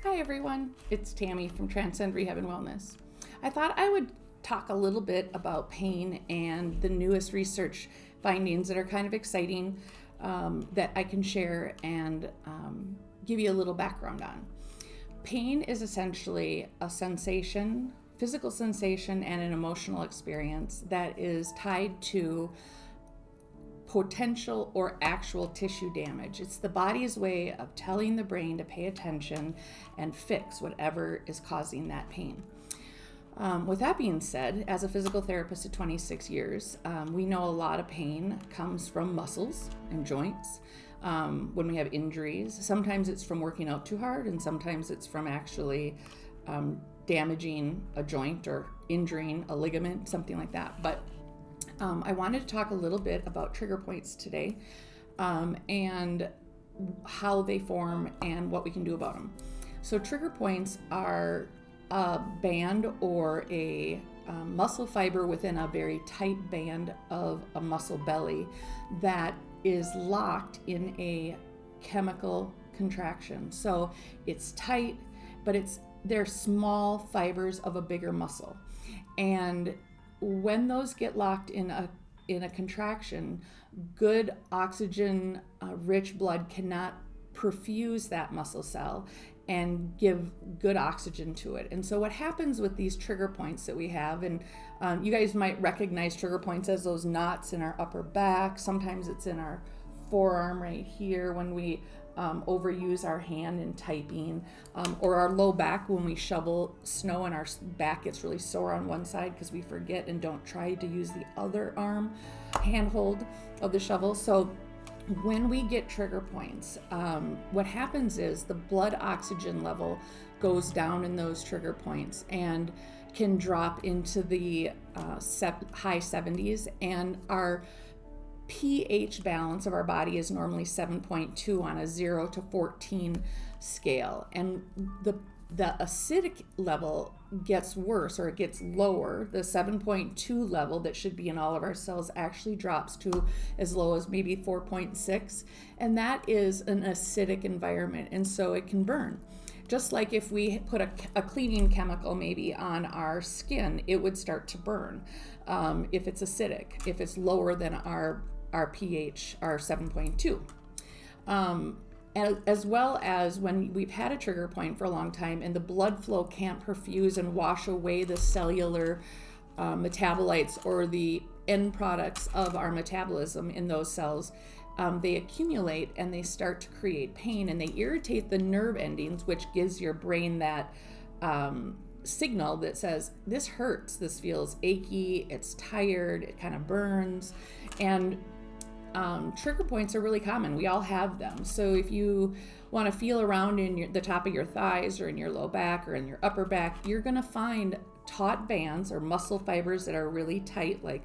Hi everyone, it's Tammy from Transcend, Rehab and Wellness. I thought I would talk a little bit about pain and the newest research findings that are kind of exciting that I can share and give you a little background on. Pain is essentially a sensation, physical sensation, and an emotional experience that is tied to potential or actual tissue damage. It's the body's way of telling the brain to pay attention and fix whatever is causing that pain. With that being said, as a physical therapist of 26 years, we know a lot of pain comes from muscles and joints when we have injuries. Sometimes it's from working out too hard, and sometimes it's from actually damaging a joint or injuring a ligament, something like that. But I wanted to talk a little bit about trigger points today and how they form and what we can do about them. So trigger points are a band or a muscle fiber within a very tight band of a muscle belly that is locked in a chemical contraction. So it's tight, but they're small fibers of a bigger muscle. And when those get locked in a contraction, good oxygen rich blood cannot perfuse that muscle cell and give good oxygen to it. And so what happens with these trigger points that we have, and you guys might recognize trigger points as those knots in our upper back. Sometimes it's in our forearm right here when we overuse our hand in typing, or our low back when we shovel snow and our back gets really sore on one side because we forget and don't try to use the other arm handhold of the shovel. So when we get trigger points, what happens is the blood oxygen level goes down in those trigger points and can drop into the high 70s, and our pH balance of our body is normally 7.2 on a 0 to 14 scale. And the acidic level gets worse, or it gets lower. The 7.2 level that should be in all of our cells actually drops to as low as maybe 4.6. And that is an acidic environment. And so it can burn. Just like if we put a cleaning chemical maybe on our skin, it would start to burn if it's acidic, if it's lower than our pH, our 7.2. As well as when we've had a trigger point for a long time and the blood flow can't perfuse and wash away the cellular metabolites or the end products of our metabolism in those cells, they accumulate and they start to create pain, and they irritate the nerve endings, which gives your brain that signal that says, this hurts, this feels achy, it's tired, it kind of burns. And trigger points are really common. We all have them. So if you want to feel around in the top of your thighs or in your low back or in your upper back, you're going to find taut bands or muscle fibers that are really tight, like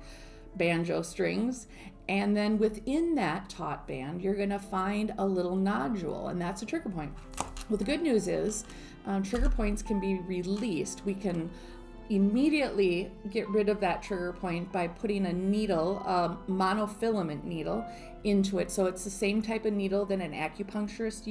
banjo strings. And then within that taut band, you're going to find a little nodule, and that's a trigger point. Well, the good news is trigger points can be released. We can immediately get rid of that trigger point by putting a needle, a monofilament needle, into it. So it's the same type of needle that an acupuncturist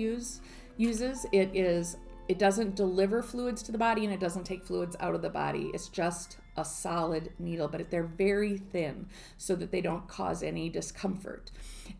uses. It doesn't deliver fluids to the body, and it doesn't take fluids out of the body. It's just a solid needle, but they're very thin so that they don't cause any discomfort.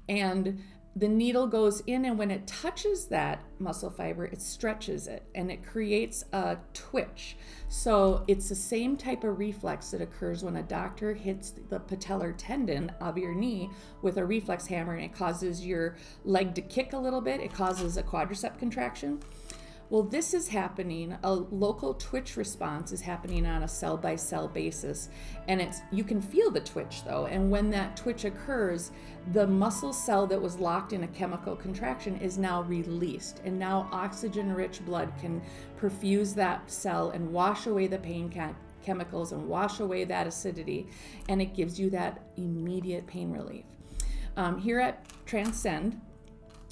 And the needle goes in, and when it touches that muscle fiber, it stretches it and it creates a twitch. So it's the same type of reflex that occurs when a doctor hits the patellar tendon of your knee with a reflex hammer, and it causes your leg to kick a little bit. It causes a quadricep contraction. Well, this is happening, a local twitch response is happening on a cell-by-cell basis, and you can feel the twitch though, and when that twitch occurs, the muscle cell that was locked in a chemical contraction is now released, and now oxygen-rich blood can perfuse that cell and wash away the pain chemicals and wash away that acidity, and it gives you that immediate pain relief. Here at Transcend,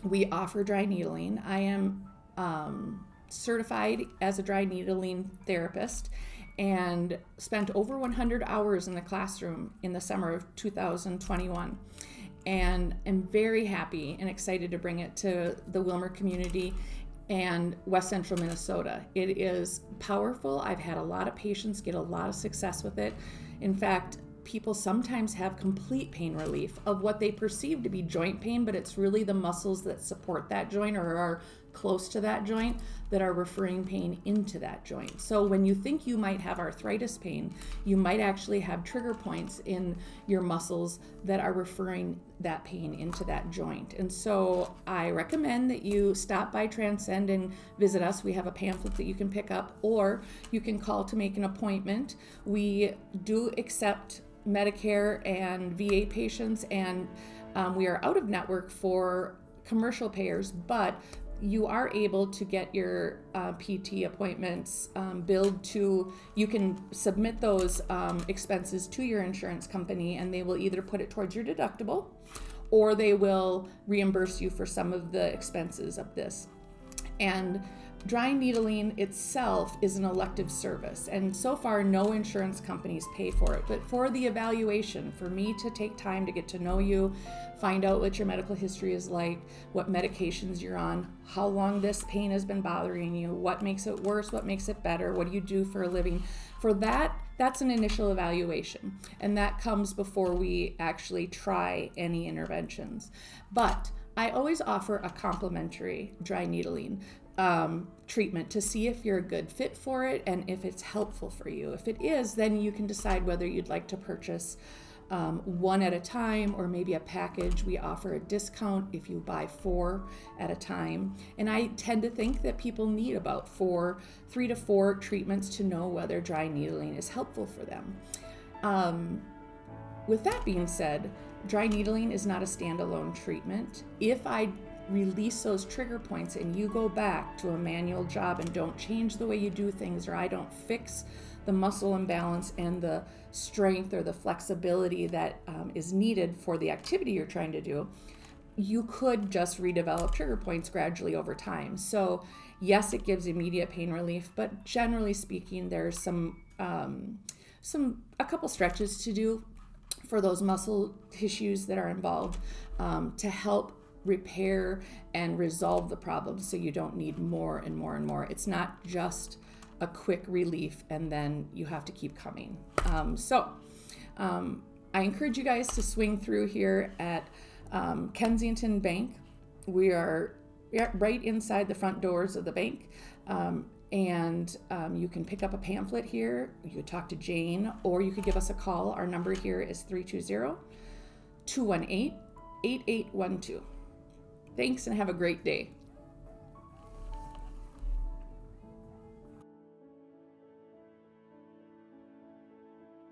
we offer dry needling. I am certified as a dry needling therapist and spent over 100 hours in the classroom in the summer of 2021, and am very happy and excited to bring it to the Willmar community and West Central Minnesota. It is powerful. I've had a lot of patients get a lot of success with it. In fact, people sometimes have complete pain relief of what they perceive to be joint pain, but it's really the muscles that support that joint or are close to that joint that are referring pain into that joint. So when you think you might have arthritis pain, you might actually have trigger points in your muscles that are referring that pain into that joint. And so I recommend that you stop by Transcend and visit us. We have a pamphlet that you can pick up, or you can call to make an appointment. We do accept Medicare and VA patients, and we are out of network for commercial payers, but you are able to get your PT appointments billed to, you can submit those expenses to your insurance company, and they will either put it towards your deductible or they will reimburse you for some of the expenses of this. And dry needling itself is an elective service, and so far no insurance companies pay for it. But for the evaluation, for me to take time to get to know you, find out what your medical history is like, what medications you're on, how long this pain has been bothering you, what makes it worse, what makes it better, what do you do for a living, for that's an initial evaluation, and that comes before we actually try any interventions. But I always offer a complimentary dry needling treatment to see if you're a good fit for it and if it's helpful for you. If it is, then you can decide whether you'd like to purchase one at a time or maybe a package. We offer a discount if you buy 4 at a time. And I tend to think that people need about 3 to 4 treatments to know whether dry needling is helpful for them. With that being said, dry needling is not a standalone treatment. If I release those trigger points and you go back to a manual job and don't change the way you do things, or I don't fix the muscle imbalance and the strength or the flexibility that is needed for the activity you're trying to do, you could just redevelop trigger points gradually over time. So yes, it gives immediate pain relief, but generally speaking, there's a couple stretches to do for those muscle tissues that are involved to help repair and resolve the problem, so you don't need more and more and more. It's not just a quick relief and then you have to keep coming. I encourage you guys to swing through here at Kensington Bank. We are right inside the front doors of the bank, and you can pick up a pamphlet here. You could talk to Jane, or you could give us a call. Our number here is 320-218-8812. Thanks, and have a great day.